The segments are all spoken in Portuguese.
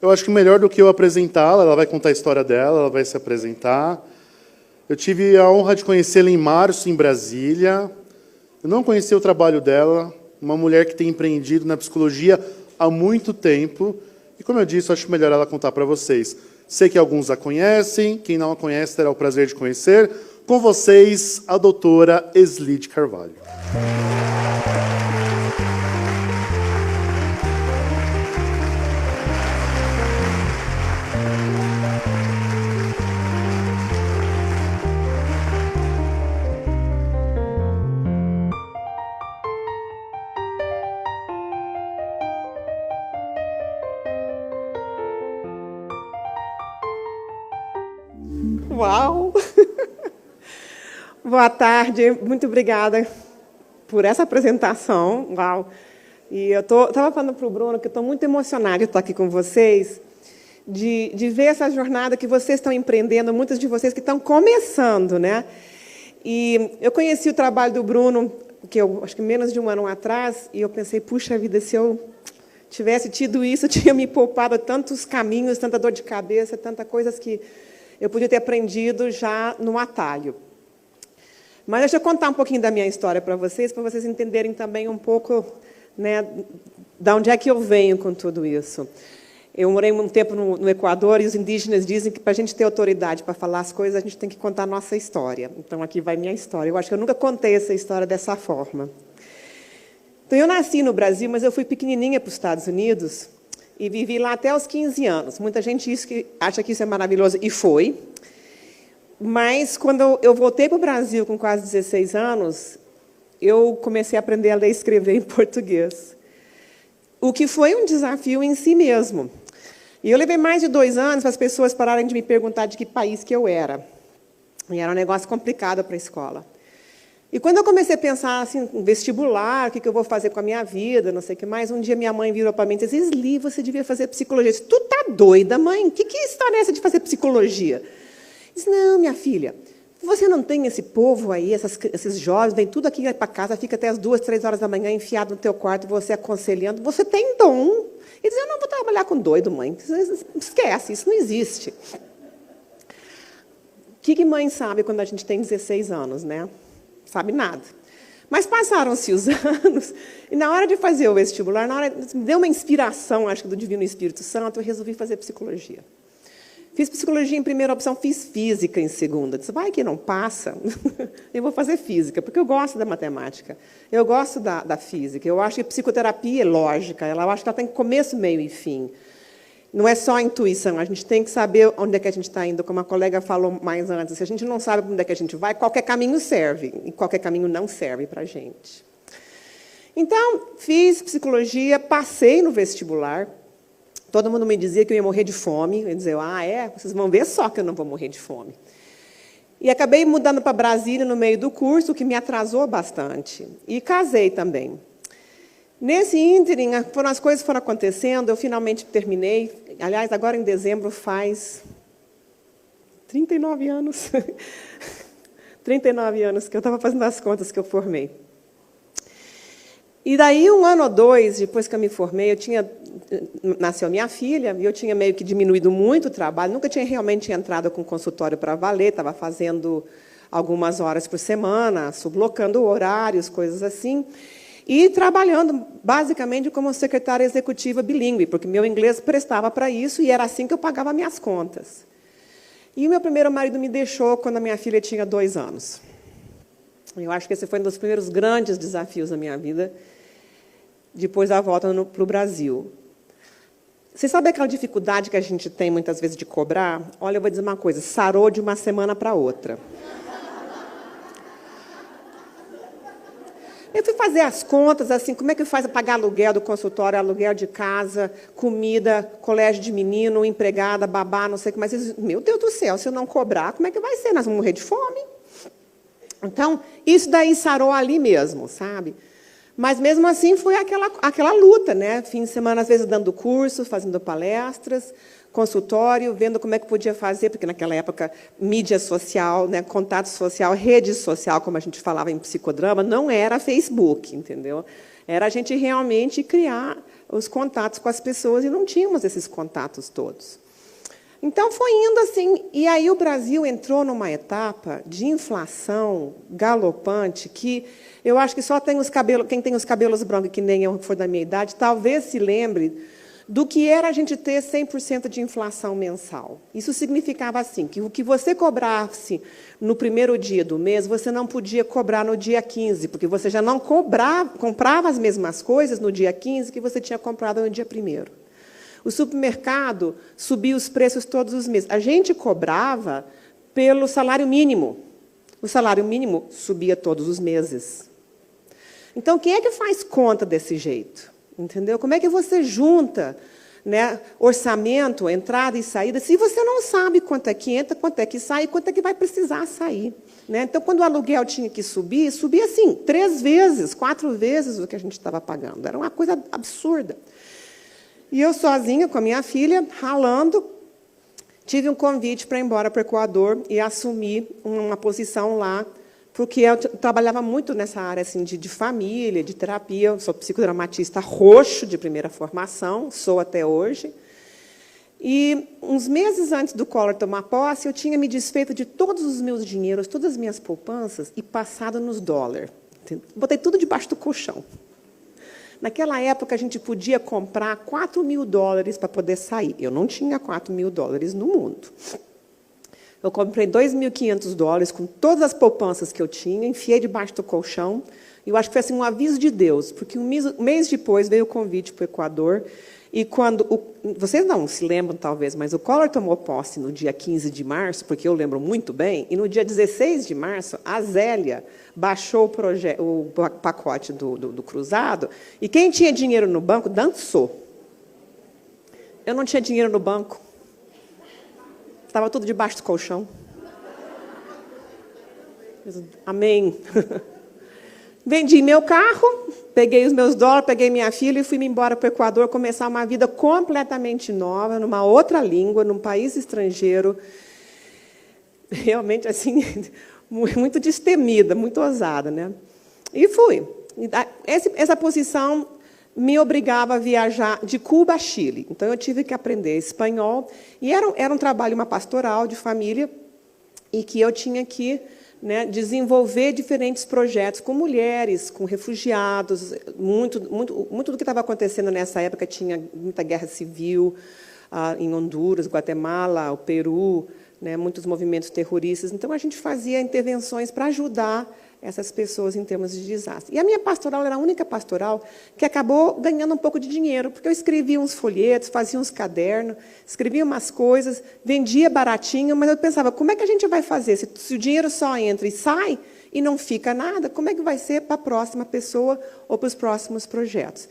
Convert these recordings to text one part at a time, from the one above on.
Eu acho que melhor do que eu apresentá-la, ela vai contar a história dela, ela vai se apresentar. Eu tive a honra de conhecê-la em março, em Brasília. Eu não conheci o trabalho dela, uma mulher que tem empreendido na psicologia há muito tempo. E, como eu disse, eu acho melhor ela contar para vocês. Sei que alguns a conhecem, quem não a conhece terá o prazer de conhecer. Com vocês, a doutora Eslide Carvalho. Uau! Boa tarde, muito obrigada por essa apresentação. Uau! E eu estava falando para o Bruno que eu estou muito emocionada de estar aqui com vocês, de ver essa jornada que vocês estão empreendendo, muitos de vocês que estão começando, né? E eu conheci o trabalho do Bruno, que eu acho que menos de um ano atrás, e eu pensei, puxa vida, se eu tivesse tido isso, eu tinha me poupado tantos caminhos, tanta dor de cabeça, tantas coisas que eu podia ter aprendido já no atalho. Mas deixa eu contar um pouquinho da minha história para vocês entenderem também um pouco, né, de onde é que eu venho com tudo isso. Eu morei um tempo no Equador e os indígenas dizem que, para a gente ter autoridade para falar as coisas, a gente tem que contar a nossa história. Então, aqui vai minha história. Eu acho que eu nunca contei essa história dessa forma. Então, eu nasci no Brasil, mas eu fui pequenininha para os Estados Unidos, e vivi lá até os 15 anos. Muita gente acha que isso é maravilhoso, e foi. Mas, quando eu voltei para o Brasil com quase 16 anos, eu comecei a aprender a ler e escrever em português. O que foi um desafio em si mesmo. E eu levei mais de 2 anos para as pessoas pararem de me perguntar de que país que eu era. E era um negócio complicado para a escola. E quando eu comecei a pensar assim, vestibular, o que eu vou fazer com a minha vida, não sei o que mais, um dia minha mãe virou para mim e disse, Esli, você devia fazer psicologia. Eu disse, tu tá doida, mãe? Que história é essa de fazer psicologia? Eu disse, não, minha filha, você não tem esse povo aí, esses jovens, vem tudo aqui para casa, fica até as 2, 3 horas da manhã enfiado no teu quarto, você aconselhando, você tem dom. Ele disse, eu não vou trabalhar com doido, mãe. Esquece, isso não existe. O que mãe sabe quando a gente tem 16 anos, né? Sabe nada. Mas passaram-se os anos, e na hora de fazer o vestibular, me deu uma inspiração, acho que do Divino Espírito Santo, eu resolvi fazer psicologia. Fiz psicologia em primeira opção, fiz física em segunda. Disse, vai que não passa, eu vou fazer física, porque eu gosto da matemática, eu gosto da física, eu acho que psicoterapia é lógica, eu acho que ela tem começo, meio e fim. Não é só a intuição, a gente tem que saber onde é que a gente está indo, como a colega falou mais antes. Se a gente não sabe onde é que a gente vai, qualquer caminho serve, e qualquer caminho não serve para a gente. Então, fiz psicologia, passei no vestibular. Todo mundo me dizia que eu ia morrer de fome. Eu dizia, vocês vão ver só que eu não vou morrer de fome. E acabei mudando para Brasília no meio do curso, o que me atrasou bastante. E casei também. Nesse ínterim, as coisas foram acontecendo, eu finalmente terminei. Aliás, agora em dezembro faz 39 anos. 39 anos que eu estava fazendo as contas que eu formei. E daí, 1 ano ou 2, depois que eu me formei, nasceu minha filha, e eu tinha meio que diminuído muito o trabalho, nunca tinha realmente entrado com consultório para valer, estava fazendo algumas horas por semana, sublocando horários, coisas assim. E trabalhando, basicamente, como secretária executiva bilíngue, porque meu inglês prestava para isso e era assim que eu pagava minhas contas. E o meu primeiro marido me deixou quando a minha filha tinha 2 anos. Eu acho que esse foi um dos primeiros grandes desafios da minha vida, depois da volta para o Brasil. Você sabe aquela dificuldade que a gente tem, muitas vezes, de cobrar? Olha, eu vou dizer uma coisa, sarou de uma semana para outra. Eu fui fazer as contas, assim, como é que faz para pagar aluguel do consultório, aluguel de casa, comida, colégio de menino, empregada, babá, não sei o que mais. Meu Deus do céu, se eu não cobrar, como é que vai ser? Nós vamos morrer de fome? Então, isso daí sarou ali mesmo, sabe? Mas, mesmo assim, foi aquela luta, né? Fim de semana, às vezes, dando curso, fazendo palestras, consultório, vendo como é que podia fazer, porque, naquela época, mídia social, né, contato social, rede social, como a gente falava em psicodrama, não era Facebook, entendeu? Era a gente realmente criar os contatos com as pessoas e não tínhamos esses contatos todos. Então, foi indo assim. E aí o Brasil entrou numa etapa de inflação galopante que eu acho que só tem os cabelos, quem tem os cabelos brancos, que nem eu, for da minha idade, talvez se lembre do que era a gente ter 100% de inflação mensal. Isso significava assim, que o que você cobrasse no primeiro dia do mês, você não podia cobrar no dia 15, porque você já não comprava as mesmas coisas no dia 15 que você tinha comprado no dia 1º. O supermercado subia os preços todos os meses. A gente cobrava pelo salário mínimo. O salário mínimo subia todos os meses. Então, quem é que faz conta desse jeito? Entendeu? Como é que você junta, né, orçamento, entrada e saída, se você não sabe quanto é que entra, quanto é que sai, quanto é que vai precisar sair? Né? Então, quando o aluguel tinha que subir, subia assim, 3 vezes, 4 vezes o que a gente estava pagando. Era uma coisa absurda. E eu sozinha, com a minha filha, ralando, tive um convite para ir embora para o Equador e assumir uma posição lá, porque eu trabalhava muito nessa área assim, de família, de terapia. Eu sou psicodramatista roxo de primeira formação, sou até hoje. E, uns meses antes do Collor tomar posse, eu tinha me desfeito de todos os meus dinheiros, todas as minhas poupanças, e passado nos dólares. Botei tudo debaixo do colchão. Naquela época, a gente podia comprar $4.000 para poder sair. Eu não tinha $4.000 no mundo. Eu comprei $2.500 com todas as poupanças que eu tinha, enfiei debaixo do colchão. E eu acho que foi assim, um aviso de Deus, porque um mês depois veio o convite para o Equador. E quando vocês não se lembram, talvez, mas o Collor tomou posse no dia 15 de março, porque eu lembro muito bem, e no dia 16 de março, a Zélia baixou o pacote do cruzado, e quem tinha dinheiro no banco dançou. Eu não tinha dinheiro no banco. Estava tudo debaixo do colchão. Amém. Vendi meu carro, peguei os meus dólares, peguei minha filha e fui embora para o Equador começar uma vida completamente nova, numa outra língua, num país estrangeiro. Realmente, assim, muito destemida, muito ousada, né? E fui. Essa posição me obrigava a viajar de Cuba a Chile. Então, eu tive que aprender espanhol. E era um trabalho, uma pastoral de família, e que eu tinha que, né, desenvolver diferentes projetos com mulheres, com refugiados. Muito do que estava acontecendo nessa época, tinha muita guerra civil em Honduras, Guatemala, o Peru, né, muitos movimentos terroristas. Então, a gente fazia intervenções para ajudar essas pessoas em termos de desastre. E a minha pastoral era a única pastoral que acabou ganhando um pouco de dinheiro, porque eu escrevia uns folhetos, fazia uns cadernos, escrevia umas coisas, vendia baratinho, mas eu pensava, como é que a gente vai fazer? Se o dinheiro só entra e sai e não fica nada, como é que vai ser para a próxima pessoa ou para os próximos projetos?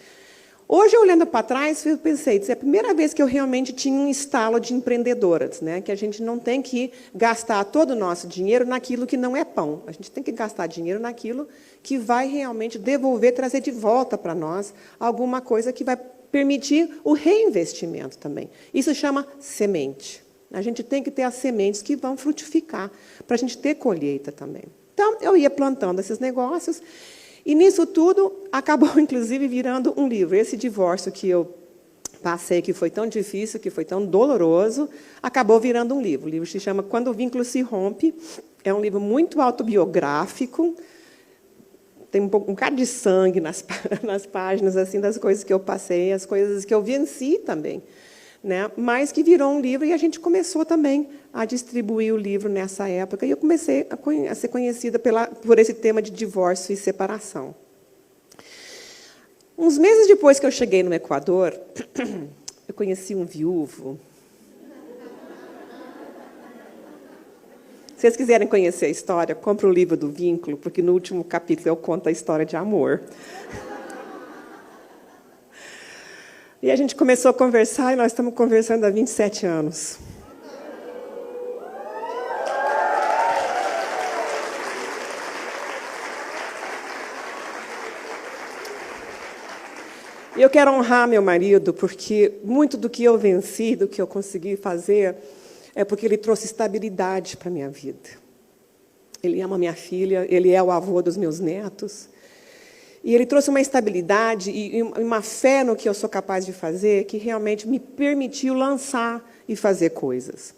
Hoje, olhando para trás, eu pensei, isso é a primeira vez que eu realmente tinha um estalo de empreendedoras, né? Que a gente não tem que gastar todo o nosso dinheiro naquilo que não é pão. A gente tem que gastar dinheiro naquilo que vai realmente devolver, trazer de volta para nós alguma coisa que vai permitir o reinvestimento também. Isso chama semente. A gente tem que ter as sementes que vão frutificar, para a gente ter colheita também. Então, eu ia plantando esses negócios. E, nisso tudo, acabou, inclusive, virando um livro. Esse divórcio que eu passei, que foi tão difícil, que foi tão doloroso, acabou virando um livro. O livro se chama Quando o Vínculo se Rompe. É um livro muito autobiográfico. Tem um bocado de sangue nas páginas, assim, das coisas que eu passei, as coisas que eu venci também, né? Mas que virou um livro, e a gente começou também a distribuir o livro nessa época, e eu comecei a ser conhecida por esse tema de divórcio e separação. Uns meses depois que eu cheguei no Equador, eu conheci um viúvo. Se vocês quiserem conhecer a história, compre o livro do Vínculo, porque no último capítulo eu conto a história de amor. E a gente começou a conversar, e nós estamos conversando há 27 anos. E eu quero honrar meu marido, porque muito do que eu venci, do que eu consegui fazer, é porque ele trouxe estabilidade para a minha vida. Ele ama minha filha, ele é o avô dos meus netos. E ele trouxe uma estabilidade e uma fé no que eu sou capaz de fazer, que realmente me permitiu lançar e fazer coisas.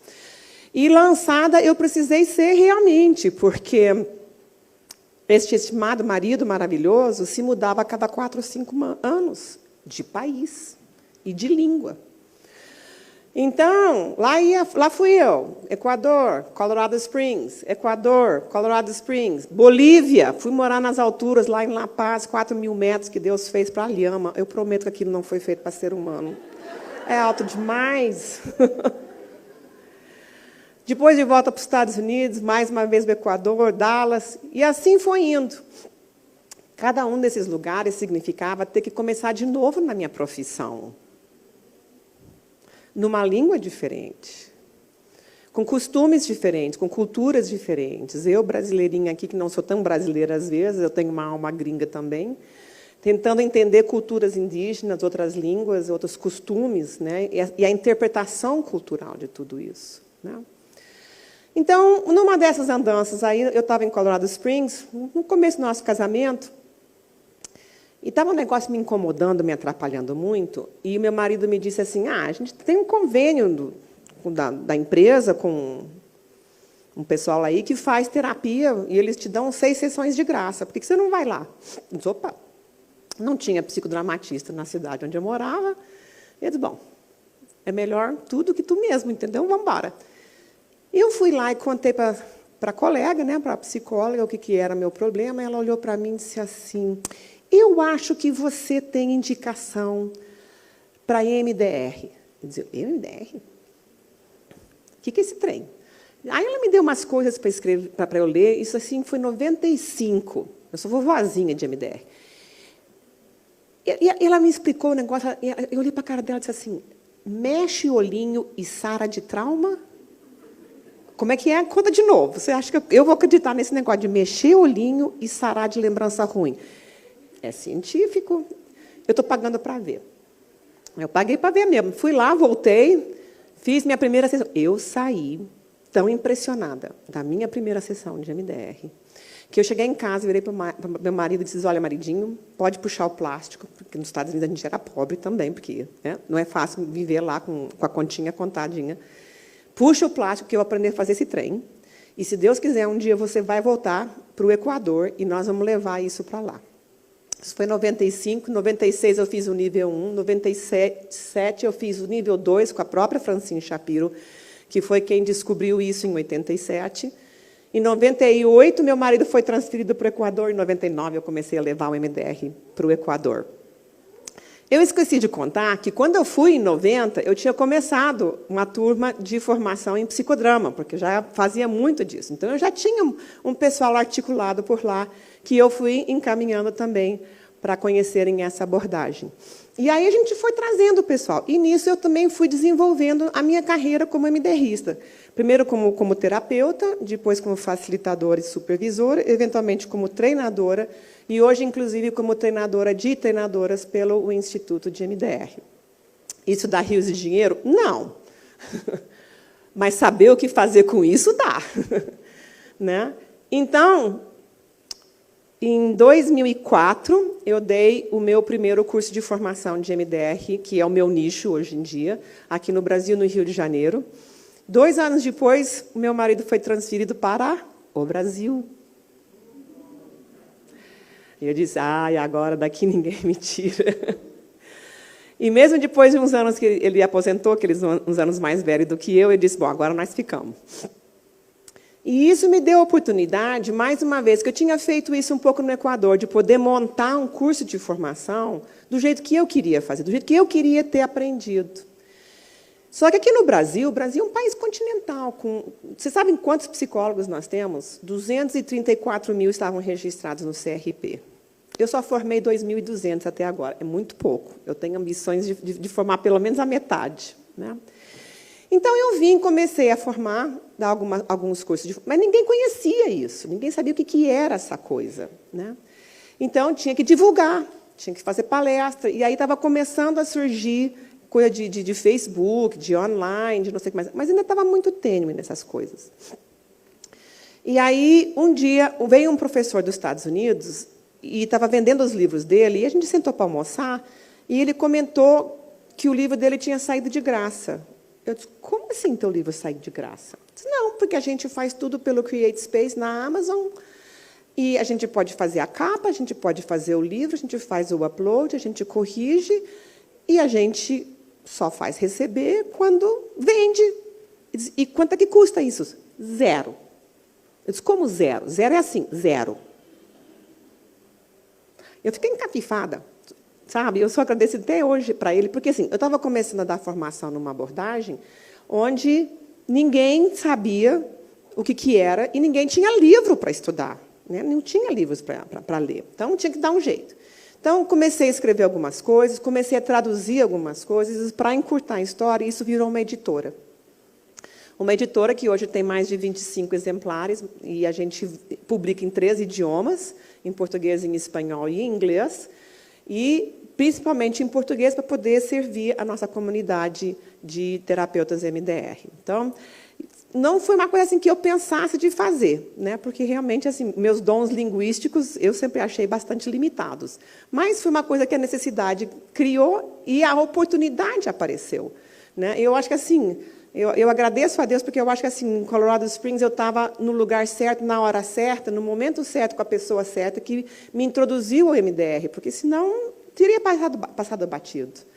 E lançada eu precisei ser realmente, porque este estimado marido maravilhoso se mudava a cada 4 ou 5 anos, de país e de língua. Então, lá fui eu, Equador, Colorado Springs, Equador, Colorado Springs, Bolívia, fui morar nas alturas, lá em La Paz, 4.000 metros que Deus fez para a lhama. Eu prometo que aquilo não foi feito para ser humano. É alto demais. Depois de volta para os Estados Unidos, mais uma vez para o Equador, Dallas, e assim foi indo. Cada um desses lugares significava ter que começar de novo na minha profissão. Numa língua diferente, com costumes diferentes, com culturas diferentes. Eu, brasileirinha aqui, que não sou tão brasileira às vezes, eu tenho uma alma gringa também, tentando entender culturas indígenas, outras línguas, outros costumes, né? E a interpretação cultural de tudo isso, né? Então, numa dessas andanças aí, eu estava em Colorado Springs, no começo do nosso casamento, e estava um negócio me incomodando, me atrapalhando muito, e meu marido me disse assim, a gente tem um convênio da empresa com um pessoal aí que faz terapia, e eles te dão 6 sessões de graça, por que você não vai lá? Eu disse, opa, não tinha psicodramatista na cidade onde eu morava, e eu disse, bom, é melhor tudo que tu mesmo, entendeu? Vamos embora. E eu fui lá e contei para a colega, né, para a psicóloga, o que era meu problema, e ela olhou para mim e disse assim, eu acho que você tem indicação para EMDR. Eu disse, EMDR? O que é esse trem? Aí ela me deu umas coisas para escrever, para eu ler, isso assim foi em 95. Eu sou vovozinha de EMDR. E ela me explicou o negócio, eu olhei para a cara dela e disse assim, mexe o olhinho e sara de trauma? Como é que é? Conta de novo. Você acha que eu vou acreditar nesse negócio de mexer o olhinho e sarar de lembrança ruim? É científico. Eu estou pagando para ver. Eu paguei para ver mesmo. Fui lá, voltei, fiz minha primeira sessão. Eu saí tão impressionada da minha primeira sessão de MDR, que eu cheguei em casa, virei para o meu marido e disse, olha, maridinho, pode puxar o plástico, porque nos Estados Unidos a gente era pobre também, porque, né, não é fácil viver lá com a continha contadinha. Puxa o plástico, que eu aprendi a fazer esse trem, e, se Deus quiser, um dia você vai voltar para o Equador e nós vamos levar isso para lá. Isso foi em 95, 96 eu fiz o nível 1, 97 eu fiz o nível 2 com a própria Francine Shapiro, que foi quem descobriu isso em 87. Em 98, meu marido foi transferido para o Equador. Em 99, eu comecei a levar o MDR para o Equador. Eu esqueci de contar que, quando eu fui em 90, eu tinha começado uma turma de formação em psicodrama, porque já fazia muito disso. Então, eu já tinha um pessoal articulado por lá, que eu fui encaminhando também para conhecerem essa abordagem. E aí a gente foi trazendo o pessoal. E, nisso, eu também fui desenvolvendo a minha carreira como MDRista. Primeiro como terapeuta, depois como facilitadora e supervisora, eventualmente como treinadora, e hoje, inclusive, como treinadora de treinadoras pelo Instituto de MDR. Isso dá rios de dinheiro? Não. Mas saber o que fazer com isso dá. Né? Então, em 2004, eu dei o meu primeiro curso de formação de MDR, que é o meu nicho hoje em dia, aqui no Brasil, no Rio de Janeiro. 2 anos depois, o meu marido foi transferido para o Brasil. E eu disse, ai, agora daqui ninguém me tira. E mesmo depois de uns anos que ele aposentou, aqueles uns anos mais velho do que eu disse, bom, agora nós ficamos. E isso me deu a oportunidade, mais uma vez, que eu tinha feito isso um pouco no Equador, de poder montar um curso de formação do jeito que eu queria fazer, do jeito que eu queria ter aprendido. Só que aqui no Brasil, o Brasil é um país continental. Vocês sabem quantos psicólogos nós temos? 234 mil estavam registrados no CRP. Eu só formei 2.200 até agora. É muito pouco. Eu tenho ambições de formar pelo menos a metade. Né? Então, eu comecei a formar, dar alguns cursos. Mas ninguém conhecia isso. Ninguém sabia o que era essa coisa. Né? Então, tinha que divulgar, tinha que fazer palestra. E aí estava começando a surgir coisa de Facebook, de online, de não sei o que mais. Mas ainda estava muito tênue nessas coisas. E aí, um dia, veio um professor dos Estados Unidos e estava vendendo os livros dele, e a gente sentou para almoçar, e ele comentou que o livro dele tinha saído de graça. Eu disse, como assim teu livro saiu de graça? Eu disse, não, porque a gente faz tudo pelo Create Space na Amazon, e a gente pode fazer a capa, a gente pode fazer o livro, a gente faz o upload, a gente corrige, e a gente só faz receber quando vende. E quanto é que custa isso? 0. Eu disse, como 0? 0 é assim, 0. Eu fiquei encafifada, sabe? Eu sou agradecida até hoje para ele, porque assim, eu estava começando a dar formação numa abordagem onde ninguém sabia o que era e ninguém tinha livro para estudar, né? Não tinha livros para ler. Então, tinha que dar um jeito. Então, comecei a escrever algumas coisas, comecei a traduzir algumas coisas, para encurtar a história, e isso virou uma editora. Uma editora que hoje tem mais de 25 exemplares, e a gente publica em 3 idiomas, em português, em espanhol e em inglês, e principalmente em português, para poder servir a nossa comunidade de terapeutas MDR. Então, não foi uma coisa assim que eu pensasse de fazer, né? Porque realmente assim, meus dons linguísticos eu sempre achei bastante limitados. Mas foi uma coisa que a necessidade criou e a oportunidade apareceu, né? Eu acho que assim, eu agradeço a Deus, porque eu acho que assim, em Colorado Springs eu estava no lugar certo, na hora certa, no momento certo, com a pessoa certa, que me introduziu ao MDR, porque senão teria passado batido.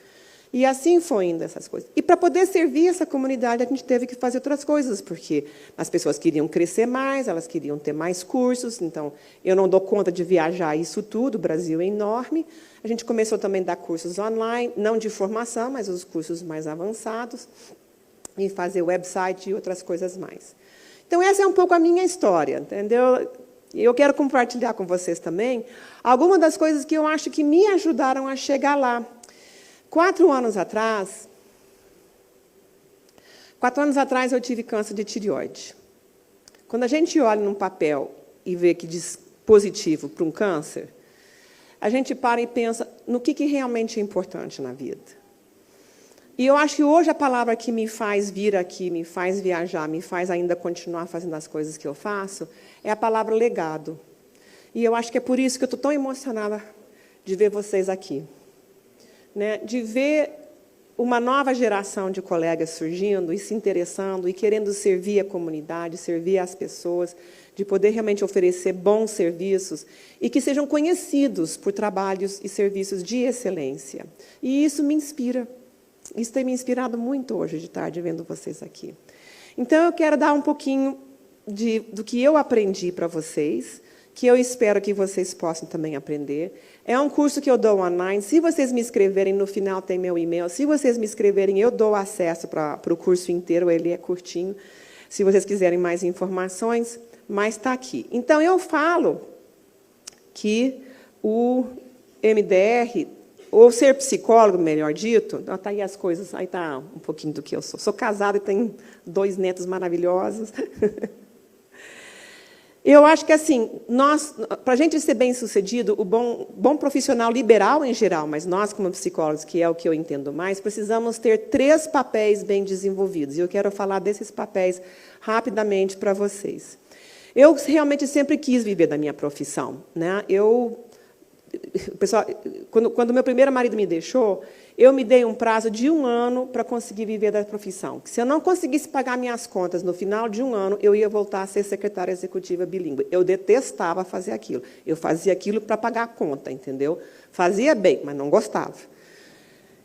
E assim foi indo essas coisas. E para poder servir essa comunidade, a gente teve que fazer outras coisas, porque as pessoas queriam crescer mais, elas queriam ter mais cursos, então eu não dou conta de viajar isso tudo, o Brasil é enorme. A gente começou também a dar cursos online, não de formação, mas os cursos mais avançados, e fazer website e outras coisas mais. Então, essa é um pouco a minha história, entendeu? E eu quero compartilhar com vocês também algumas das coisas que eu acho que me ajudaram a chegar lá. 4 anos atrás eu tive câncer de tireoide. Quando a gente olha num papel e vê que diz positivo para um câncer, a gente para e pensa no que realmente é importante na vida. E eu acho que hoje a palavra que me faz vir aqui, me faz viajar, me faz ainda continuar fazendo as coisas que eu faço, é a palavra legado. E eu acho que é por isso que eu estou tão emocionada de ver vocês aqui, né? De ver uma nova geração de colegas surgindo e se interessando e querendo servir a comunidade, servir as pessoas, de poder realmente oferecer bons serviços e que sejam conhecidos por trabalhos e serviços de excelência. E isso me inspira. Isso tem me inspirado muito hoje de tarde, vendo vocês aqui. Então, eu quero dar um pouquinho do que eu aprendi para vocês, que eu espero que vocês possam também aprender. É um curso que eu dou online. Se vocês me inscreverem, no final tem meu e-mail. Se vocês me inscreverem, eu dou acesso para o curso inteiro, ele é curtinho. Se vocês quiserem mais informações, mas está aqui. Então, eu falo que o MDR... ou ser psicólogo, melhor dito, está aí as coisas, aí está um pouquinho do que eu sou. Sou casada e tenho 2 netos maravilhosos. Eu acho que, assim, para a gente ser bem-sucedido, o bom profissional liberal em geral, mas nós, como psicólogos, que é o que eu entendo mais, precisamos ter 3 papéis bem desenvolvidos. E eu quero falar desses papéis rapidamente para vocês. Eu realmente sempre quis viver da minha profissão, né? Pessoal, quando meu primeiro marido me deixou, eu me dei um prazo de 1 ano para conseguir viver da profissão. Se eu não conseguisse pagar minhas contas no final de 1 ano, eu ia voltar a ser secretária executiva bilíngue. Eu detestava fazer aquilo. Eu fazia aquilo para pagar a conta, entendeu? Fazia bem, mas não gostava.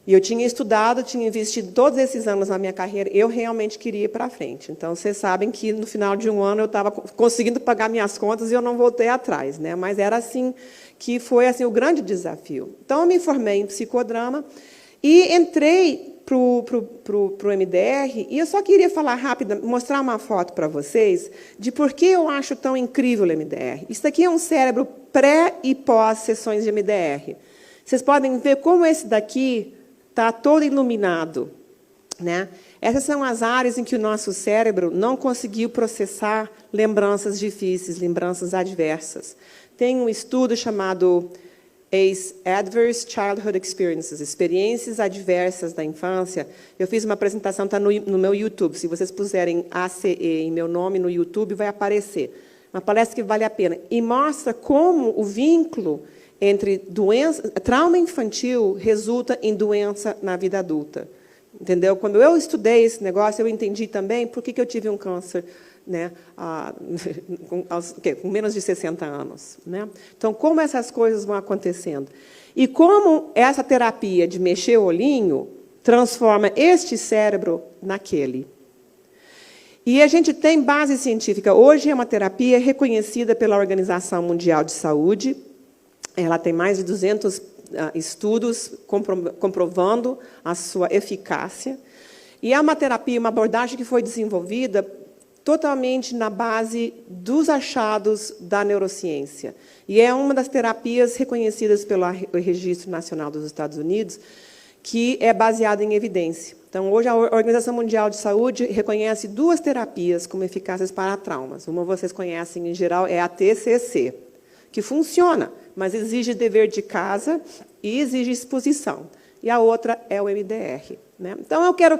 E eu tinha estudado, tinha investido todos esses anos na minha carreira, eu realmente queria ir para frente. Então, vocês sabem que, no final de 1 ano, eu estava conseguindo pagar minhas contas e eu não voltei atrás, né? Mas era assim que foi assim, o grande desafio. Então, eu me formei em psicodrama e entrei para o MDR, e eu só queria falar rápido, mostrar uma foto para vocês de por que eu acho tão incrível o MDR. Isso aqui é um cérebro pré e pós sessões de MDR. Vocês podem ver como esse daqui está todo iluminado, né? Essas são as áreas em que o nosso cérebro não conseguiu processar lembranças difíceis, lembranças adversas. Tem um estudo chamado ACE, Adverse Childhood Experiences, experiências adversas da infância. Eu fiz uma apresentação, está no meu YouTube. Se vocês puserem ACE em meu nome no YouTube, vai aparecer. Uma palestra que vale a pena. E mostra como o vínculo entre trauma infantil resulta em doença na vida adulta. Entendeu? Quando eu estudei esse negócio, eu entendi também por que eu tive um câncer, né, com menos de 60 anos. Né? Então, como essas coisas vão acontecendo. E como essa terapia de mexer o olhinho transforma este cérebro naquele. E a gente tem base científica. Hoje é uma terapia reconhecida pela Organização Mundial de Saúde. Ela tem mais de 200 estudos comprovando a sua eficácia. E é uma terapia, uma abordagem que foi desenvolvida totalmente na base dos achados da neurociência. E é uma das terapias reconhecidas pelo Registro Nacional dos Estados Unidos, que é baseada em evidência. Então, hoje, a Organização Mundial de Saúde reconhece 2 terapias como eficazes para traumas. Uma vocês conhecem, em geral, é a TCC, que funciona, mas exige dever de casa e exige exposição. E a outra é o MDR. Né? Então, eu quero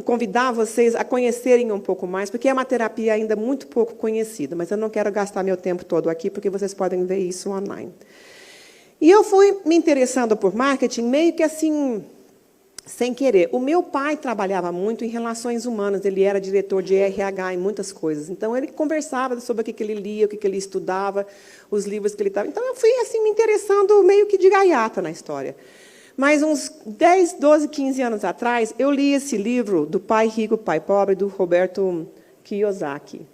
convidar vocês a conhecerem um pouco mais, porque é uma terapia ainda muito pouco conhecida, mas eu não quero gastar meu tempo todo aqui, porque vocês podem ver isso online. E eu fui me interessando por marketing meio que assim, sem querer. O meu pai trabalhava muito em relações humanas, ele era diretor de RH em muitas coisas. Então, ele conversava sobre o que ele lia, o que ele estudava, os livros que ele estava. Então, eu fui assim, me interessando meio que de gaiata na história. Mas uns 10, 12, 15 anos atrás, eu li esse livro do Pai Rico, Pai Pobre, do Roberto Kiyosaki.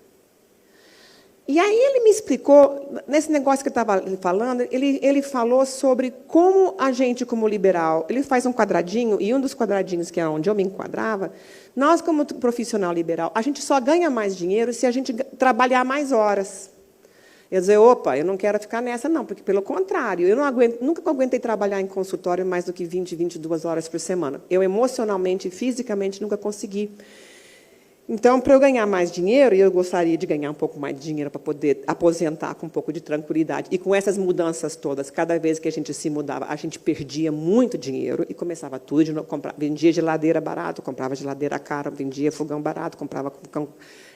E aí ele me explicou, nesse negócio que eu estava falando, ele falou sobre como a gente, como liberal, ele faz um quadradinho, e um dos quadradinhos, que é onde eu me enquadrava, nós, como profissional liberal, a gente só ganha mais dinheiro se a gente trabalhar mais horas. Eu dizer, opa, eu não quero ficar nessa, não, porque, pelo contrário, eu nunca aguentei trabalhar em consultório mais do que 20, 22 horas por semana. Eu, emocionalmente e fisicamente, nunca consegui. Então, para eu ganhar mais dinheiro, e eu gostaria de ganhar um pouco mais de dinheiro para poder aposentar com um pouco de tranquilidade, e com essas mudanças todas, cada vez que a gente se mudava, a gente perdia muito dinheiro e começava tudo de novo, vendia geladeira barato, comprava geladeira cara, vendia fogão barato, comprava fogão.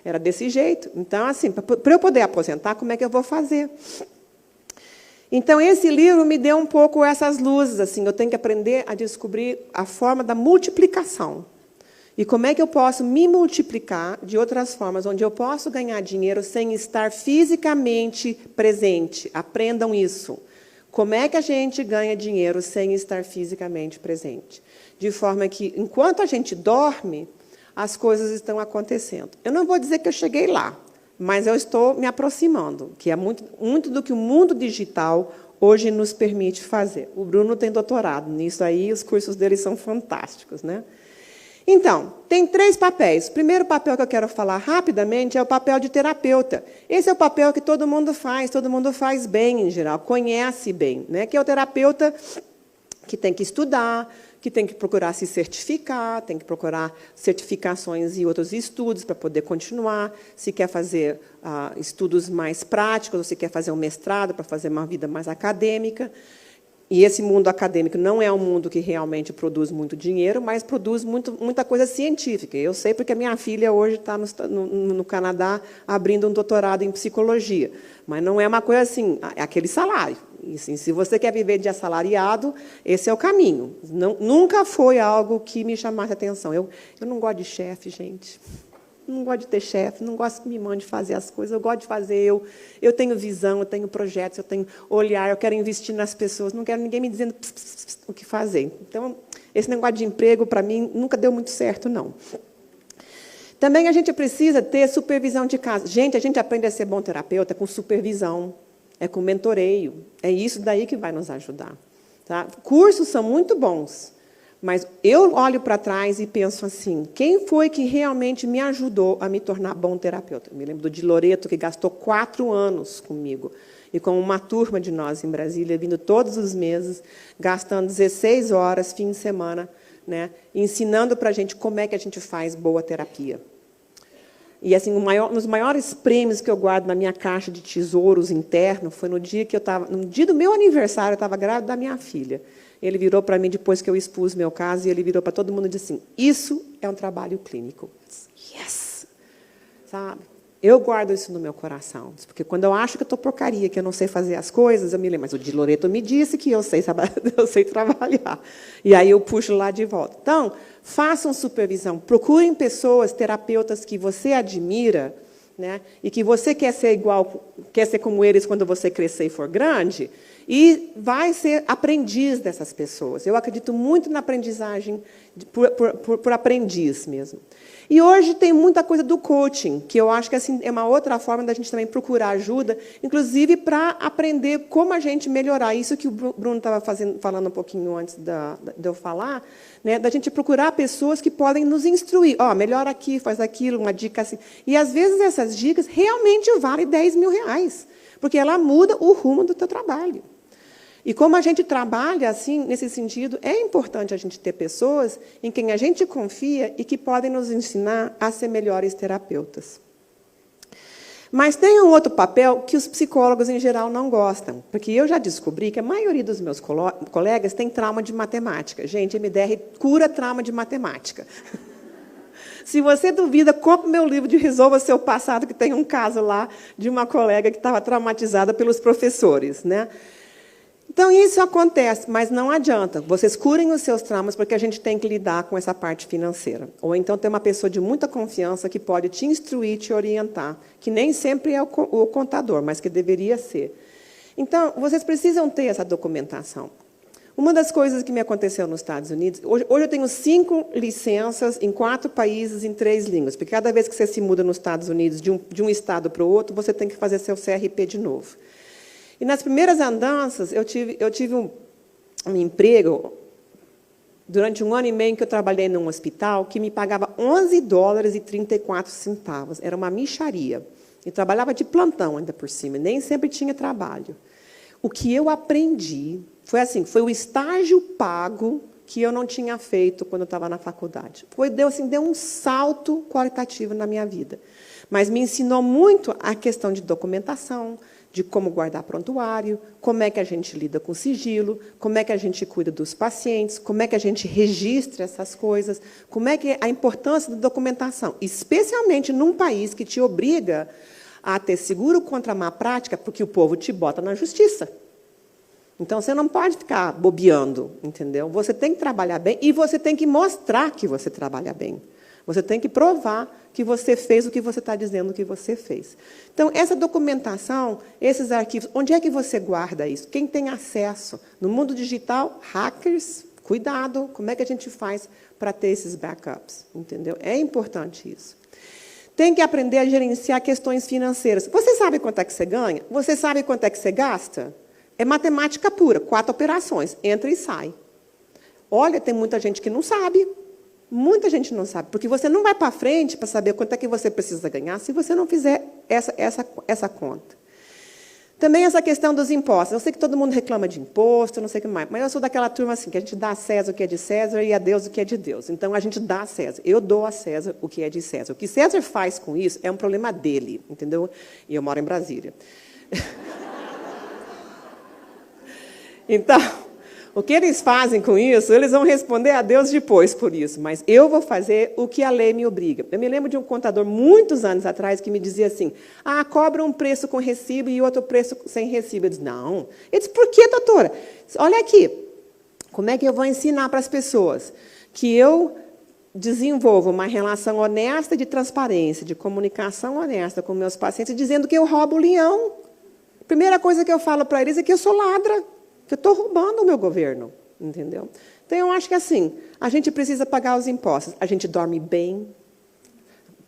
Era desse jeito. Então, assim, para eu poder aposentar, como é que eu vou fazer? Então, esse livro me deu um pouco essas luzes. Assim, eu tenho que aprender a descobrir a forma da multiplicação. E como é que eu posso me multiplicar de outras formas, onde eu posso ganhar dinheiro sem estar fisicamente presente. Aprendam isso. Como é que a gente ganha dinheiro sem estar fisicamente presente? De forma que, enquanto a gente dorme, as coisas estão acontecendo. Eu não vou dizer que eu cheguei lá, mas eu estou me aproximando, que é muito do que o mundo digital hoje nos permite fazer. O Bruno tem doutorado nisso aí, os cursos dele são fantásticos. Né? Então, tem 3 papéis. O primeiro papel que eu quero falar rapidamente é o papel de terapeuta. Esse é o papel que todo mundo faz bem, em geral, conhece bem. Né? Que é o terapeuta que tem que estudar, que tem que procurar se certificar, tem que procurar certificações e outros estudos para poder continuar, se quer fazer estudos mais práticos, ou se quer fazer um mestrado para fazer uma vida mais acadêmica. E esse mundo acadêmico não é um mundo que realmente produz muito dinheiro, mas produz muita coisa científica. Eu sei porque a minha filha hoje está no Canadá abrindo um doutorado em psicologia. Mas não é uma coisa assim, é aquele salário. E, assim, se você quer viver de assalariado, esse é o caminho. Nunca foi algo que me chamasse a atenção. Eu não gosto de chefe, gente. Não gosto de ter chefe, não gosto que me mande fazer as coisas. Eu gosto de fazer eu tenho visão, eu tenho projetos, eu tenho olhar, eu quero investir nas pessoas. Não quero ninguém me dizendo o que fazer. Então, esse negócio de emprego, para mim, nunca deu muito certo, não. Também a gente precisa ter supervisão de casa. Gente, a gente aprende a ser bom terapeuta com supervisão, é com mentoreio. É isso daí que vai nos ajudar. Tá? Cursos são muito bons. Mas eu olho para trás e penso assim, quem foi que realmente me ajudou a me tornar bom terapeuta? Eu me lembro do Di Loreto, que gastou 4 anos comigo. E com uma turma de nós em Brasília, vindo todos os meses, gastando 16 horas, fim de semana, né, ensinando para a gente como é que a gente faz boa terapia. E assim, um dos maiores prêmios que eu guardo na minha caixa de tesouros interno foi no dia do meu aniversário, eu estava grávida da minha filha. Ele virou para mim, depois que eu expus meu caso, e ele virou para todo mundo e disse assim, isso é um trabalho clínico. Yes! Sabe? Eu guardo isso no meu coração, porque quando eu acho que eu estou porcaria, que eu não sei fazer as coisas, eu me lembro, mas o Di Loreto me disse que eu sei trabalhar. E aí eu puxo lá de volta. Então, façam supervisão, procurem pessoas, terapeutas que você admira, né, e que você quer ser igual, quer ser como eles quando você crescer e for grande, e vai ser aprendiz dessas pessoas. Eu acredito muito na aprendizagem por aprendiz mesmo. E hoje tem muita coisa do coaching, que eu acho que assim, é uma outra forma da gente também procurar ajuda, inclusive para aprender como a gente melhorar. Isso que o Bruno estava falando um pouquinho antes de eu falar, né, da gente procurar pessoas que podem nos instruir. Ó, melhora aqui, faz aquilo, uma dica assim. E, às vezes, essas dicas realmente valem R$10.000, porque ela muda o rumo do teu trabalho. E como a gente trabalha assim, nesse sentido, é importante a gente ter pessoas em quem a gente confia e que podem nos ensinar a ser melhores terapeutas. Mas tem um outro papel que os psicólogos, em geral, não gostam, porque eu já descobri que a maioria dos meus colegas tem trauma de matemática. Gente, MDR cura trauma de matemática. Se você duvida, compre meu livro de Resolva Seu Passado, que tem um caso lá de uma colega que estava traumatizada pelos professores, né? Então, isso acontece, mas não adianta. Vocês curem os seus traumas, porque a gente tem que lidar com essa parte financeira. Ou então tem uma pessoa de muita confiança que pode te instruir, te orientar, que nem sempre é o contador, mas que deveria ser. Então, vocês precisam ter essa documentação. Uma das coisas que me aconteceu nos Estados Unidos, hoje eu tenho 5 licenças em 4 países, em 3 línguas, porque cada vez que você se muda nos Estados Unidos, de um estado para o outro, você tem que fazer seu CRP de novo. E nas primeiras andanças, eu tive um emprego, durante 1 ano e meio, que eu trabalhei num hospital, que me pagava $11,34. Era uma mixaria. E trabalhava de plantão, ainda por cima, nem sempre tinha trabalho. O que eu aprendi foi assim, foi o estágio pago que eu não tinha feito quando eu estava na faculdade. Deu um salto qualitativo na minha vida. Mas me ensinou muito a questão de documentação, de como guardar prontuário, como é que a gente lida com sigilo, como é que a gente cuida dos pacientes, como é que a gente registra essas coisas, como é que é a importância da documentação, especialmente num país que te obriga a ter seguro contra a má prática, porque o povo te bota na justiça. Então, você não pode ficar bobeando, entendeu? Você tem que trabalhar bem e você tem que mostrar que você trabalha bem. Você tem que provar que você fez o que você está dizendo que você fez. Então, essa documentação, esses arquivos, onde é que você guarda isso? Quem tem acesso? No mundo digital, hackers, cuidado, como é que a gente faz para ter esses backups? Entendeu? É importante isso. Tem que aprender a gerenciar questões financeiras. Você sabe quanto é que você ganha? Você sabe quanto é que você gasta? É matemática pura, 4 operações, entra e sai. Olha, tem muita gente que não sabe. Muita gente não sabe, porque você não vai para frente para saber quanto é que você precisa ganhar se você não fizer essa conta. Também essa questão dos impostos. Eu sei que todo mundo reclama de imposto, não sei o que mais, mas eu sou daquela turma assim, que a gente dá a César o que é de César e a Deus o que é de Deus. Então, a gente dá a César. Eu dou a César o que é de César. O que César faz com isso é um problema dele, entendeu? E eu moro em Brasília. Então, o que eles fazem com isso, eles vão responder a Deus depois por isso, mas eu vou fazer o que a lei me obriga. Eu me lembro de um contador, muitos anos atrás, que me dizia assim, cobra um preço com recibo e outro preço sem recibo. Eu disse, não. Ele disse, por quê, doutora? Olha aqui, como é que eu vou ensinar para as pessoas que eu desenvolvo uma relação honesta de transparência, de comunicação honesta com meus pacientes, dizendo que eu roubo o leão. A primeira coisa que eu falo para eles é que eu sou ladra, que eu estou roubando o meu governo, entendeu? Então, eu acho que assim, a gente precisa pagar os impostos. A gente dorme bem,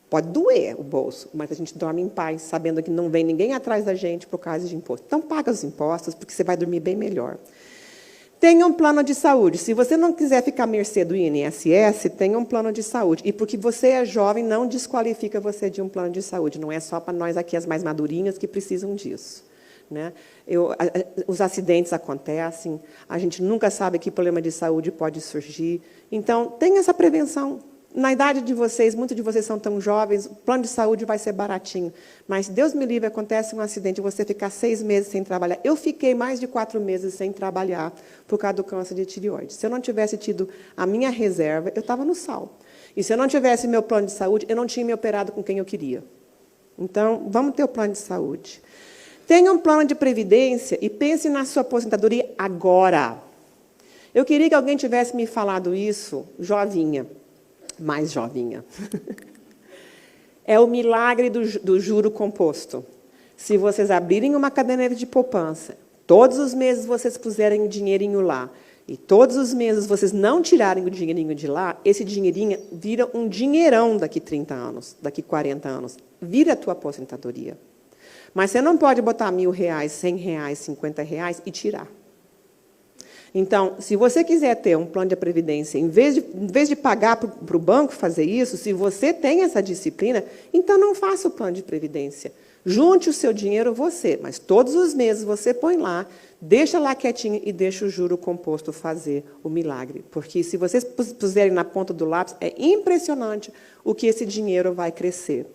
pode doer o bolso, mas a gente dorme em paz, sabendo que não vem ninguém atrás da gente por causa de imposto. Então, paga os impostos, porque você vai dormir bem melhor. Tenha um plano de saúde. Se você não quiser ficar à mercê do INSS, tenha um plano de saúde. E porque você é jovem, não desqualifica você de um plano de saúde. Não é só para nós aqui, as mais madurinhas, que precisam disso. Né? Os acidentes acontecem, a gente nunca sabe que problema de saúde pode surgir. Então, tenha essa prevenção. Na idade de vocês, muitos de vocês são tão jovens, o plano de saúde vai ser baratinho. Mas, Deus me livre, acontece um acidente, você ficar 6 meses sem trabalhar. Eu fiquei mais de 4 meses sem trabalhar por causa do câncer de tireoide. Se eu não tivesse tido a minha reserva, eu estava no sal. E se eu não tivesse meu plano de saúde, eu não tinha me operado com quem eu queria. Então, vamos ter o plano de saúde. Tenha um plano de previdência e pense na sua aposentadoria agora. Eu queria que alguém tivesse me falado isso, jovinha, mais jovinha. É o milagre do juro composto. Se vocês abrirem uma caderneta de poupança, todos os meses vocês puserem o dinheirinho lá, e todos os meses vocês não tirarem o dinheirinho de lá, esse dinheirinho vira um dinheirão daqui 30 anos, daqui 40 anos. Vira a tua aposentadoria. Mas você não pode botar R$1.000, R$100, R$50 e tirar. Então, se você quiser ter um plano de previdência, em vez de pagar para o banco fazer isso, se você tem essa disciplina, então não faça o plano de previdência. Junte o seu dinheiro você, mas todos os meses você põe lá, deixa lá quietinho e deixa o juro composto fazer o milagre. Porque se vocês puserem na ponta do lápis, é impressionante o que esse dinheiro vai crescer.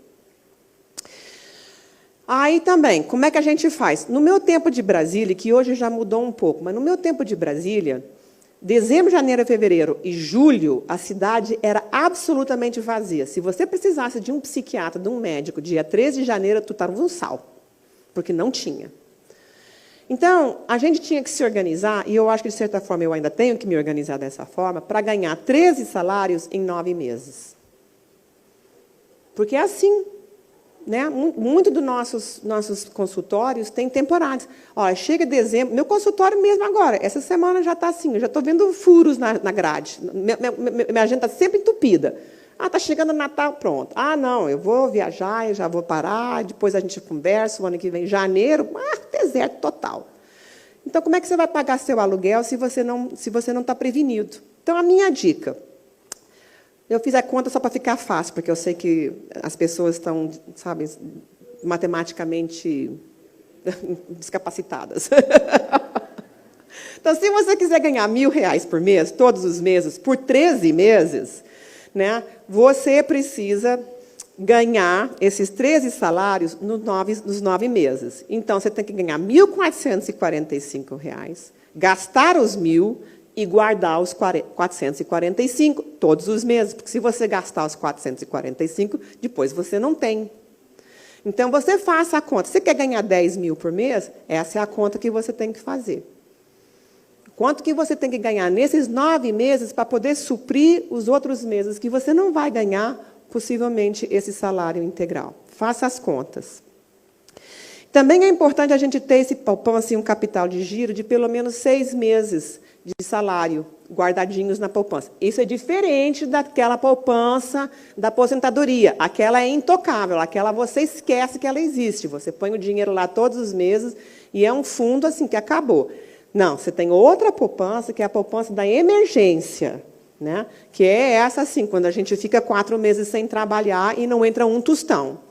Aí também, como é que a gente faz? No meu tempo de Brasília, que hoje já mudou um pouco, mas no meu tempo de Brasília, dezembro, janeiro, fevereiro e julho, a cidade era absolutamente vazia. Se você precisasse de um psiquiatra, de um médico, dia 13 de janeiro, tu estava um sal, porque não tinha. Então, a gente tinha que se organizar, e eu acho que, de certa forma, eu ainda tenho que me organizar dessa forma, para ganhar 13 salários em 9 meses. Porque é assim. Né? Muito dos nossos consultórios tem temporários. Olha, chega dezembro, meu consultório mesmo agora, essa semana já está assim, eu já estou vendo furos na grade. Minha agenda está sempre entupida. Ah, está chegando o Natal, pronto. Ah, não, eu vou viajar, eu já vou parar, depois a gente conversa, o ano que vem, janeiro, deserto total. Então, como é que você vai pagar seu aluguel se você não está prevenido? Então, a minha dica... Eu fiz a conta só para ficar fácil, porque eu sei que as pessoas estão, sabe, matematicamente descapacitadas. Então, se você quiser ganhar R$1.000 por mês, todos os meses, por 13 meses, né, você precisa ganhar esses 13 salários nos 9 meses. Então, você tem que ganhar R$1.445, gastar os 1.000 e guardar os 445 todos os meses, porque se você gastar os 445, depois você não tem. Então, você faça a conta. Você quer ganhar 10 mil por mês? Essa é a conta que você tem que fazer. Quanto que você tem que ganhar nesses 9 meses para poder suprir os outros meses que você não vai ganhar, possivelmente, esse salário integral? Faça as contas. Também é importante a gente ter esse poupança e um capital de giro de pelo menos 6 meses de salário guardadinhos na poupança. Isso é diferente daquela poupança da aposentadoria. Aquela é intocável, aquela você esquece que ela existe. Você põe o dinheiro lá todos os meses e é um fundo assim que acabou. Não, você tem outra poupança, que é a poupança da emergência, né? Que é essa assim, quando a gente fica 4 meses sem trabalhar e não entra um tostão.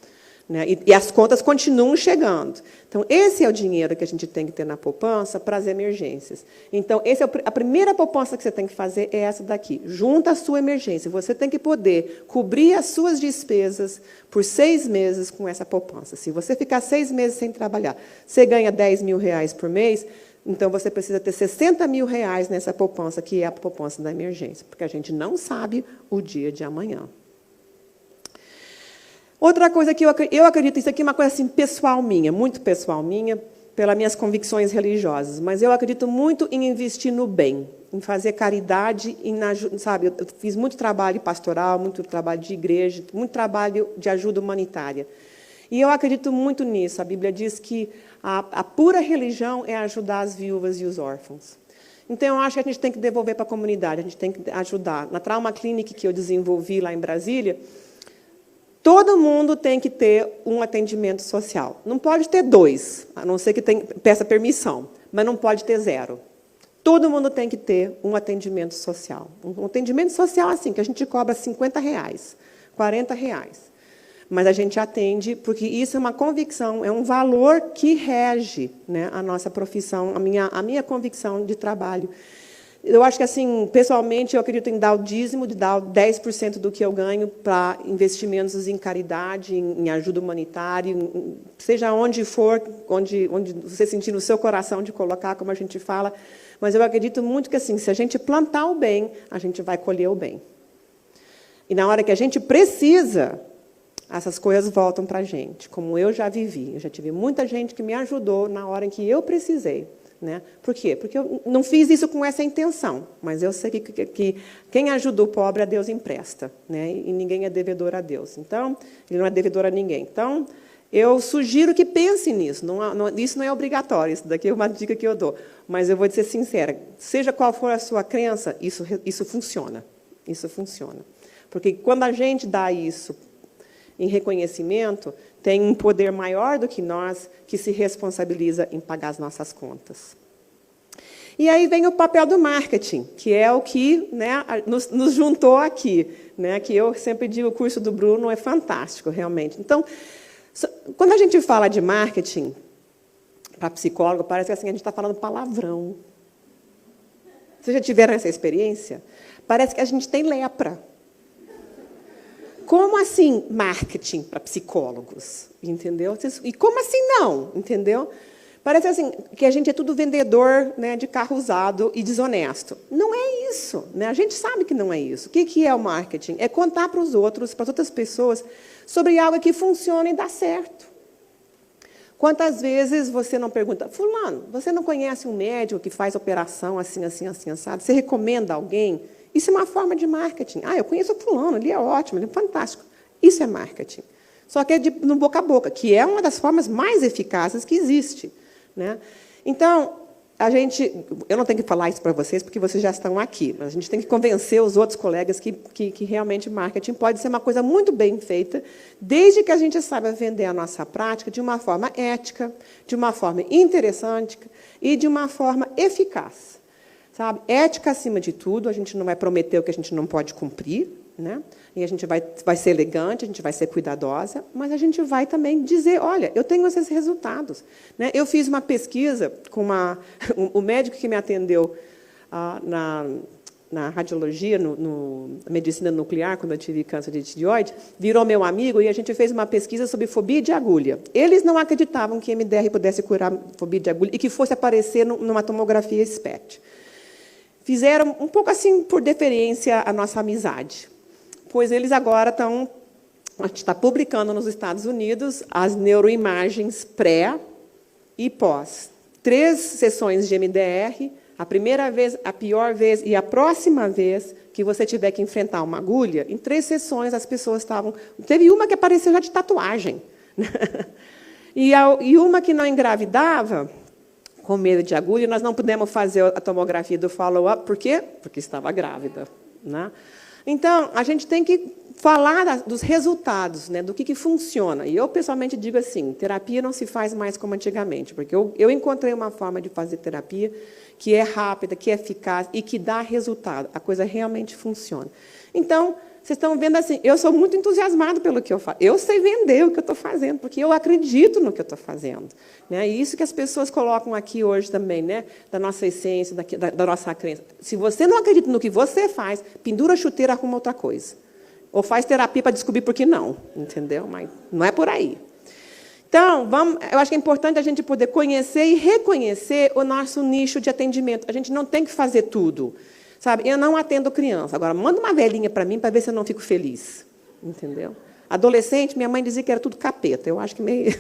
Né? E as contas continuam chegando. Então, esse é o dinheiro que a gente tem que ter na poupança para as emergências. Então, a primeira poupança que você tem que fazer é essa daqui. Junta a sua emergência. Você tem que poder cobrir as suas despesas por 6 meses com essa poupança. Se você ficar 6 meses sem trabalhar, você ganha R$10.000 por mês, então você precisa ter R$60.000 nessa poupança, que é a poupança da emergência, porque a gente não sabe o dia de amanhã. Outra coisa que eu acredito, isso aqui é uma coisa assim, pessoal minha, muito pessoal minha, pelas minhas convicções religiosas, mas eu acredito muito em investir no bem, em fazer caridade, sabe, eu fiz muito trabalho pastoral, muito trabalho de igreja, muito trabalho de ajuda humanitária. E eu acredito muito nisso. A Bíblia diz que a pura religião é ajudar as viúvas e os órfãos. Então, eu acho que a gente tem que devolver para a comunidade, a gente tem que ajudar. Na Trauma Clinic que eu desenvolvi lá em Brasília, todo mundo tem que ter um atendimento social. Não pode ter 2, a não ser que peça permissão, mas não pode ter 0. Todo mundo tem que ter um atendimento social. Um atendimento social assim, que a gente cobra R$50, R$40. Mas a gente atende, porque isso é uma convicção, é um valor que rege, né, a nossa profissão, a minha convicção de trabalho. Eu acho que, assim, pessoalmente, eu acredito em dar o dízimo, de dar 10% do que eu ganho para investimentos em caridade, em ajuda humanitária, seja onde for, onde você sentir no seu coração de colocar, como a gente fala. Mas eu acredito muito que, assim, se a gente plantar o bem, a gente vai colher o bem. E na hora que a gente precisa, essas coisas voltam para a gente, como eu já vivi. Eu já tive muita gente que me ajudou na hora em que eu precisei. Né? Por quê? Porque eu não fiz isso com essa intenção, mas eu sei que quem ajuda o pobre, a Deus empresta, né? E ninguém é devedor a Deus. Então, ele não é devedor a ninguém. Então, eu sugiro que pense nisso. Isso não é obrigatório, isso daqui é uma dica que eu dou. Mas eu vou ser sincera, seja qual for a sua crença, isso funciona. Isso funciona. Porque quando a gente dá isso em reconhecimento, tem um poder maior do que nós, que se responsabiliza em pagar as nossas contas. E aí vem o papel do marketing, que é o que, né, nos juntou aqui. Né, que eu sempre digo, o curso do Bruno é fantástico, realmente. Então, quando a gente fala de marketing, para psicólogo, parece que assim, a gente está falando palavrão. Vocês já tiveram essa experiência? Parece que a gente tem lepra. Como assim marketing para psicólogos? Entendeu? E como assim não? Entendeu? Parece assim que a gente é tudo vendedor, né, de carro usado e desonesto. Não é isso. Né? A gente sabe que não é isso. O que é o marketing? É contar para os outros, para as outras pessoas, sobre algo que funciona e dá certo. Quantas vezes você não pergunta, fulano, você não conhece um médico que faz operação assim, assim, assim, assado? Você recomenda alguém? Isso é uma forma de marketing. Ah, eu conheço o fulano, ele é ótimo, ele é fantástico. Isso é marketing. Só que é no boca a boca, que é uma das formas mais eficazes que existe. Né? Então, eu não tenho que falar isso para vocês, porque vocês já estão aqui, mas a gente tem que convencer os outros colegas que realmente marketing pode ser uma coisa muito bem feita, desde que a gente saiba vender a nossa prática de uma forma ética, de uma forma interessante e de uma forma eficaz. Sabe? Ética acima de tudo, a gente não vai prometer o que a gente não pode cumprir, né? E a gente vai ser elegante, a gente vai ser cuidadosa, mas a gente vai também dizer, olha, eu tenho esses resultados. Né? Eu fiz uma pesquisa com o médico que me atendeu na radiologia, na medicina nuclear, quando eu tive câncer de tireoide, virou meu amigo e a gente fez uma pesquisa sobre fobia de agulha. Eles não acreditavam que MDR pudesse curar fobia de agulha e que fosse aparecer numa tomografia SPECT. Fizeram um pouco assim, por deferência, a nossa amizade. Pois eles agora estão... A gente está publicando nos Estados Unidos as neuroimagens pré e pós. 3 sessões de MDR, a primeira vez, a pior vez e a próxima vez que você tiver que enfrentar uma agulha, em 3 sessões as pessoas estavam... Teve uma que apareceu já de tatuagem. E uma que não engravidava... com medo de agulha, nós não pudemos fazer a tomografia do follow-up. Por quê? Porque estava grávida. Né? Então, a gente tem que falar dos resultados, né, do que funciona. E eu, pessoalmente, digo assim, terapia não se faz mais como antigamente, porque eu encontrei uma forma de fazer terapia que é rápida, que é eficaz e que dá resultado. A coisa realmente funciona. Então, vocês estão vendo assim, eu sou muito entusiasmado pelo que eu faço. Eu sei vender o que eu estou fazendo, porque eu acredito no que eu estou fazendo. Né? E isso que as pessoas colocam aqui hoje também, né? Da nossa essência, da nossa crença. Se você não acredita no que você faz, pendura a chuteira, arruma outra coisa. Ou faz terapia para descobrir por que não. Entendeu? Mas não é por aí. Então, eu acho que é importante a gente poder conhecer e reconhecer o nosso nicho de atendimento. A gente não tem que fazer tudo. Sabe, eu não atendo criança. Agora, manda uma velhinha para mim para ver se eu não fico feliz. Entendeu? Adolescente, minha mãe dizia que era tudo capeta. Eu acho que meio...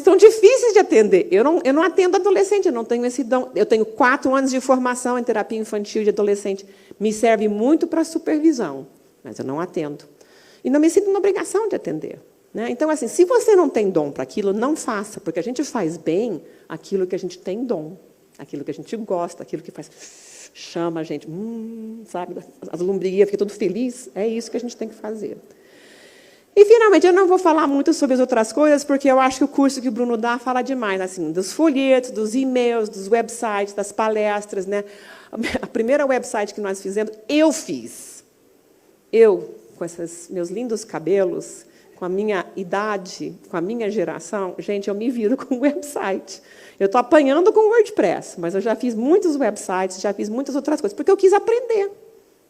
são difíceis de atender. Eu não atendo adolescente, eu não tenho esse dom. Eu tenho 4 anos de formação em terapia infantil de adolescente. Me serve muito para supervisão, mas eu não atendo. E não me sinto na obrigação de atender. Né? Então, assim, se você não tem dom para aquilo, não faça, porque a gente faz bem aquilo que a gente tem dom, aquilo que a gente gosta, aquilo que faz... chama a gente, sabe, as lombrigas, fica tudo feliz. É isso que a gente tem que fazer. E, finalmente, eu não vou falar muito sobre as outras coisas, porque eu acho que o curso que o Bruno dá fala demais, assim, dos folhetos, dos e-mails, dos websites, das palestras. Né? A primeira website que nós fizemos, eu fiz. Eu, com esses meus lindos cabelos, com a minha idade, com a minha geração, gente, eu me viro com website. Eu estou apanhando com o WordPress, mas eu já fiz muitos websites, já fiz muitas outras coisas, porque eu quis aprender.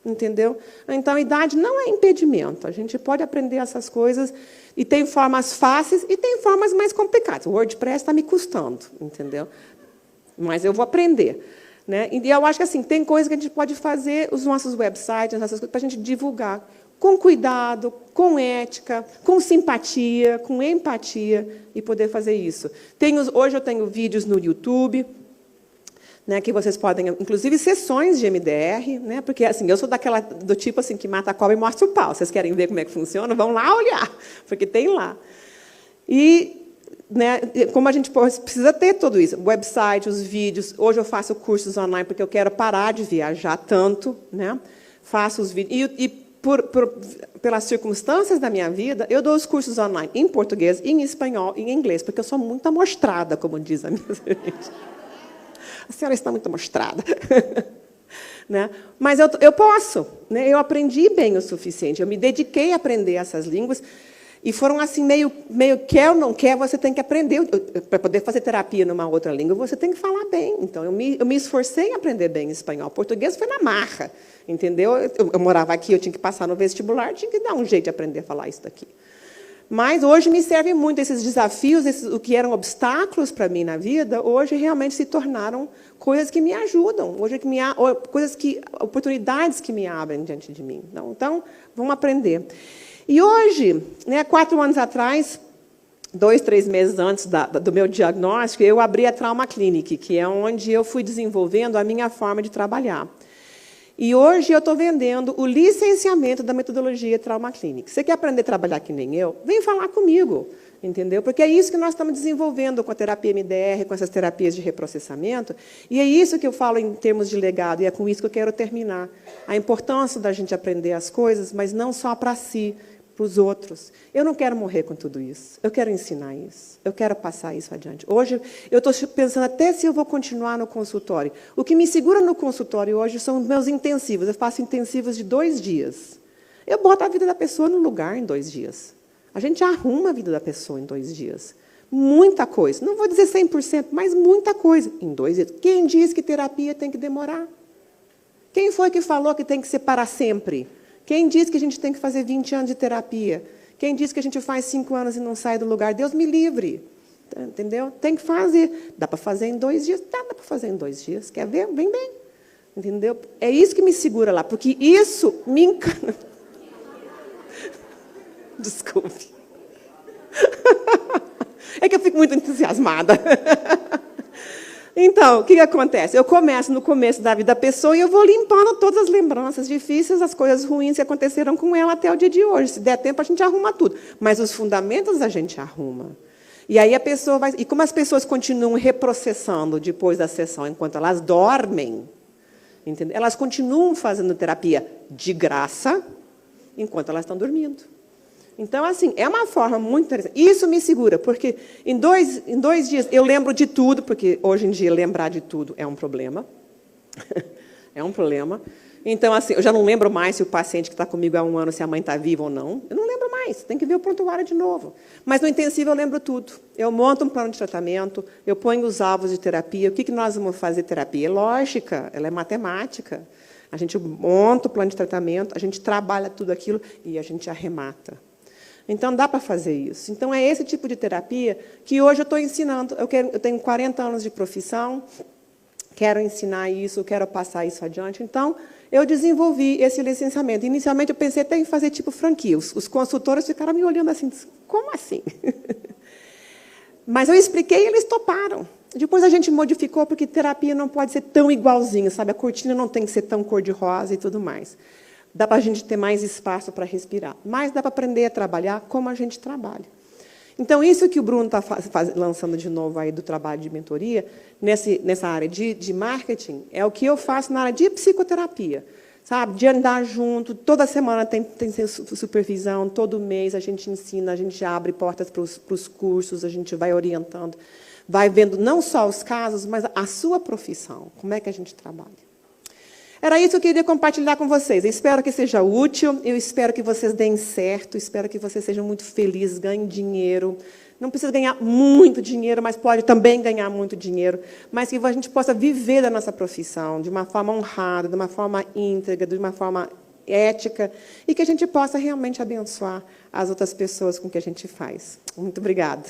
Entendeu? Então, a idade não é impedimento. A gente pode aprender essas coisas, e tem formas fáceis e tem formas mais complicadas. O WordPress está me custando, entendeu? Mas eu vou aprender. Né? E eu acho que assim, tem coisas que a gente pode fazer, os nossos websites, essas coisas, para a gente divulgar. com cuidado, com ética, com simpatia, com empatia, e poder fazer isso. Hoje eu tenho vídeos no YouTube, né, que vocês podem, inclusive, sessões de MDR, né, porque assim, eu sou do tipo assim, que mata a cobra e mostra o pau. Vocês querem ver como é que funciona? Vão lá olhar, porque tem lá. E, né, como a gente precisa ter tudo isso, o website, os vídeos. Hoje eu faço cursos online, porque eu quero parar de viajar tanto. Né, faço os vídeos. Pelas circunstâncias da minha vida, eu dou os cursos online em português, em espanhol e em inglês, porque eu sou muito amostrada, como diz a minha gente. A senhora está muito amostrada. Né? Mas eu posso. Né? Eu aprendi bem o suficiente. Eu me dediquei a aprender essas línguas. E foram assim, meio quer ou não quer, você tem que aprender. Para poder fazer terapia numa outra língua, você tem que falar bem. Então, eu me esforcei em aprender bem espanhol. Português foi na marra. Entendeu? Eu morava aqui, eu tinha que passar no vestibular, tinha que dar um jeito de aprender a falar isso daqui. Mas hoje me servem muito esses desafios, o que eram obstáculos para mim na vida, hoje realmente se tornaram coisas que me ajudam, oportunidades que me abrem diante de mim. Então, vamos aprender. E hoje, né, 4 anos atrás, 2, 3 meses antes do meu diagnóstico, eu abri a Trauma Clinic, que é onde eu fui desenvolvendo a minha forma de trabalhar. E hoje eu estou vendendo o licenciamento da metodologia Trauma Clinic. Você quer aprender a trabalhar que nem eu? Vem falar comigo, entendeu? Porque é isso que nós estamos desenvolvendo com a terapia MDR, com essas terapias de reprocessamento. E é isso que eu falo em termos de legado, e é com isso que eu quero terminar. A importância da gente aprender as coisas, mas não só para si, para os outros. Eu não quero morrer com tudo isso. Eu quero ensinar isso. Eu quero passar isso adiante. Hoje, eu estou pensando até se eu vou continuar no consultório. O que me segura no consultório hoje são os meus intensivos. Eu faço intensivos de 2 dias. Eu boto a vida da pessoa no lugar em 2 dias. A gente arruma a vida da pessoa em 2 dias. Muita coisa. Não vou dizer 100%, mas muita coisa em 2 dias. Quem diz que terapia tem que demorar? Quem foi que falou que tem que ser para sempre? Quem diz que a gente tem que fazer 20 anos de terapia? Quem diz que a gente faz 5 anos e não sai do lugar? Deus me livre. Entendeu? Tem que fazer. Dá para fazer em 2 dias? Dá para fazer em 2 dias. Quer ver? Vem bem. Entendeu? É isso que me segura lá, porque isso me encanta. Desculpe. É que eu fico muito entusiasmada. Então, o que acontece? Eu começo no começo da vida da pessoa e eu vou limpando todas as lembranças difíceis, as coisas ruins que aconteceram com ela até o dia de hoje. Se der tempo, a gente arruma tudo. Mas os fundamentos a gente arruma. E aí a pessoa vai... E como as pessoas continuam reprocessando depois da sessão, enquanto elas dormem, entendeu? Elas continuam fazendo terapia de graça, enquanto elas estão dormindo. Então, assim, é uma forma muito interessante. Isso me segura, porque em dois dias eu lembro de tudo, porque hoje em dia lembrar de tudo é um problema. É um problema. Então, assim, eu já não lembro mais se o paciente que está comigo há 1 ano, se a mãe está viva ou não. Eu não lembro mais, tem que ver o prontuário de novo. Mas no intensivo eu lembro tudo. Eu monto um plano de tratamento, eu ponho os alvos de terapia. O que nós vamos fazer? Terapia é lógica, ela é matemática. A gente monta o plano de tratamento, a gente trabalha tudo aquilo e a gente arremata. Então, dá para fazer isso. Então, é esse tipo de terapia que hoje eu estou ensinando. Eu tenho 40 anos de profissão, quero ensinar isso, quero passar isso adiante. Então, eu desenvolvi esse licenciamento. Inicialmente, eu pensei até em fazer tipo franquia. Os consultores ficaram me olhando assim, como assim? Mas eu expliquei e eles toparam. Depois a gente modificou, porque terapia não pode ser tão igualzinha, sabe? A cortina não tem que ser tão cor-de-rosa e tudo mais. Dá para a gente ter mais espaço para respirar. Mas dá para aprender a trabalhar como a gente trabalha. Então, isso que o Bruno está lançando de novo aí do trabalho de mentoria, nessa área de marketing, é o que eu faço na área de psicoterapia. Sabe? De andar junto, toda semana tem supervisão, todo mês a gente ensina, a gente abre portas para os cursos, a gente vai orientando, vai vendo não só os casos, mas a sua profissão, como é que a gente trabalha. Era isso que eu queria compartilhar com vocês. Eu espero que seja útil, eu espero que vocês deem certo, espero que vocês sejam muito felizes, ganhem dinheiro. Não precisa ganhar muito dinheiro, mas pode também ganhar muito dinheiro. Mas que a gente possa viver da nossa profissão de uma forma honrada, de uma forma íntegra, de uma forma ética, e que a gente possa realmente abençoar as outras pessoas com o que a gente faz. Muito obrigada.